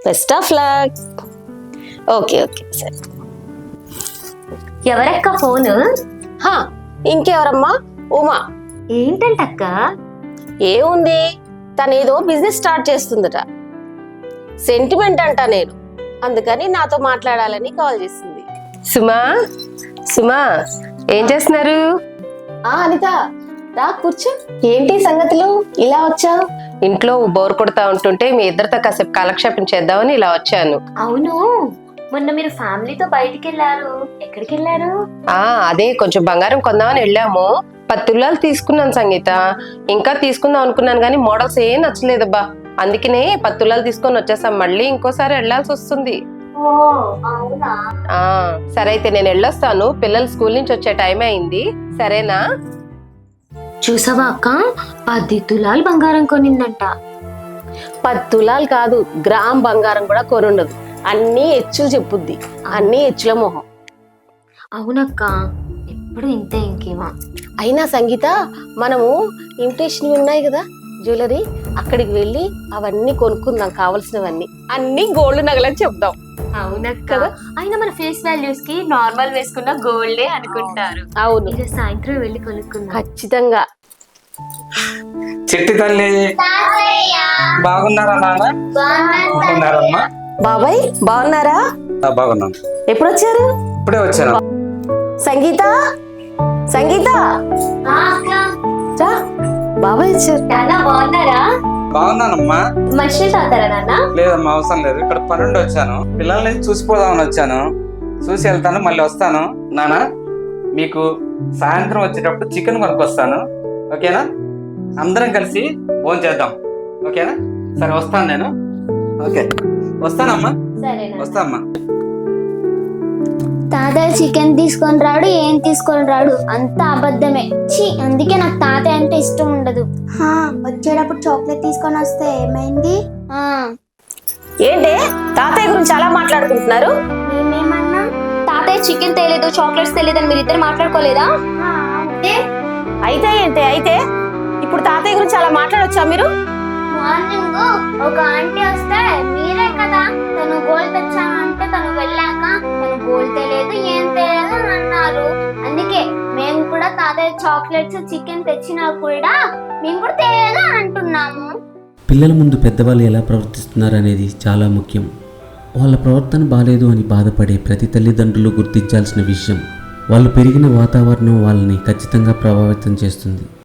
Best of luck. Okay okay సరే. ఎవరక్క phone? హా, ఇంకెవరమ్మా? ఉమా. ఏంటంటక్క? ఏముంది, తనేదో బిజినెస్ స్టార్ట్ చేస్తుందట. సెంటిమెంట్ అంట నేను, అందుకని నాతో మాట్లాడాలని కాల్ చేసింది. సుమా, సుమా ఏం చేస్తున్నారు? అనిత రా కూర్చో. ఏంటి సంగతులు, ఇలా వచ్చావు? ఇంట్లో బోర్ కొడతా ఉంటుంటే మీ ఇద్దరితో కాసేపు కాలక్షేపం చేద్దామని ఇలా వచ్చాను. అవును, మొన్న మీరు ఫ్యామిలీతో బయటికి వెళ్ళారు, ఎక్కడికి వెళ్ళారు? అదే కొంచెం బంగారం కొందామని వెళ్ళాము. 10 తులాలు తీసుకున్నాను సంగీత. ఇంకా తీసుకుందాం అనుకున్నాను కానీ మోడల్స్ ఏం నచ్చలేదబ్బా. అందుకనే 10 తులాలు తీసుకొని వచ్చేసాం. మళ్ళీ ఇంకోసారి వెళ్ళాల్సి వస్తుంది. ఓ అవునా? సరే అయితే నేను వెళ్ళొస్తాను. పిల్లలు స్కూల్ నుంచి వచ్చే టైం అయింది. సరేనా? చూసావా అక్క, 10 తులాలు బంగారం కొనిందంట. 10 తులాలు కాదు, గ్రామ్ బంగారం కూడా కొనుండదు. అన్ని హెచ్చులు చెప్పుద్ది, అన్ని హెచ్చుల మొహం. అవునక్క, ఎప్పుడు ఇంతే ఇంకేమా. అయినా సంగీత, మనము ఇమిటేషన్ ఉన్నాయి కదా జ్యువెలరీ, అక్కడికి వెళ్ళి అవన్నీ కొనుక్కుందాం. కావలసినవన్నీ అన్ని గోల్డ్ నగలని చెప్దాం. అవునక్క కదా. అయినా మన ఫేస్ వాల్యూస్ కి నార్మల్ వేసుకున్న గోల్డే అనుకుంటారు. అవును, ఈరోజు సాయంత్రం వెళ్ళి కొనుక్కుందాం. ఖచ్చితంగా. చిట్టి తల్లి బాగున్నారా నాన్న? బాగున్నారమ్మా. బాబాయ్ బాగున్నారా? బాగున్నాను. ఎప్పుడు వచ్చారు? ఇప్పుడే వచ్చాను. సంగీత, సంగీత రా, బాబాయ్ వచ్చారు. బాగున్నారా? బాగున్నానమ్మా. మనుషులు తాగుతారా నాన్న? లేదమ్మా, అవసరం లేదు. ఇక్కడ పనుండి వచ్చాను. పిల్లల్ని చూసిపోదామని వచ్చాను. చూసి వెళ్తాను, మళ్ళీ వస్తాను. నాన్న, మీకు సాయంత్రం వచ్చేటప్పుడు చికెన్ కొనుక్కొస్తాను. ఓకేనా? అందరం కలిసి భోజనం చేద్దాం. ఓకేనా? సరే వస్తాను నేను. ఓకే, వస్తానమ్మా. వస్తానమ్మా. తాతయ్య చికెన్ తీసుకొని రాడు, ఏం తీసుకొని రాడు, అంత అబద్ధమే. ఛీ, అందుకే నాకు తాతయ్య అంటే ఇష్టం ఉండదు. వచ్చేటప్పుడు చాక్లెట్ తీసుకొని వస్తే ఏమైంది? ఏంటే తాతయ్య గురించి అలా మాట్లాడుకుంటున్నారు? మేమేమన్నా? తాతయ్య చికెన్ తేలేదు, చాక్లెట్స్ తేలేదని మీరు ఇద్దరు మాట్లాడుకోలేదా? అయితే ఏంటే, అయితే ఇప్పుడు తాతయ్య గురించి అలా మాట్లాడొచ్చా మీరు? మార్నింగ్ ఒక ఆంటీ వస్తే మీరే కదా తను గోల్డ్ తెచ్చానంటే తను వెళ్ళాక తను గోల్డ్ తెలియదు, ఏం తెలియదు అని అన్నారు. అందుకే మేము కూడా తాతయ్య చాక్లెట్స్ చికెన్ తెచ్చినా కూడా మేము కూడా తెలియదు అని అంటున్నాము. పిల్లల ముందు పెద్దవాళ్ళు ఎలా ప్రవర్తిస్తున్నారు అనేది చాలా ముఖ్యం. వాళ్ళ ప్రవర్తన బాలేదు అని బాధపడే ప్రతి తల్లిదండ్రులు గుర్తించాల్సిన విషయం. వాళ్ళు పెరిగిన వాతావరణం వాళ్ళని ఖచ్చితంగా ప్రభావితం చేస్తుంది.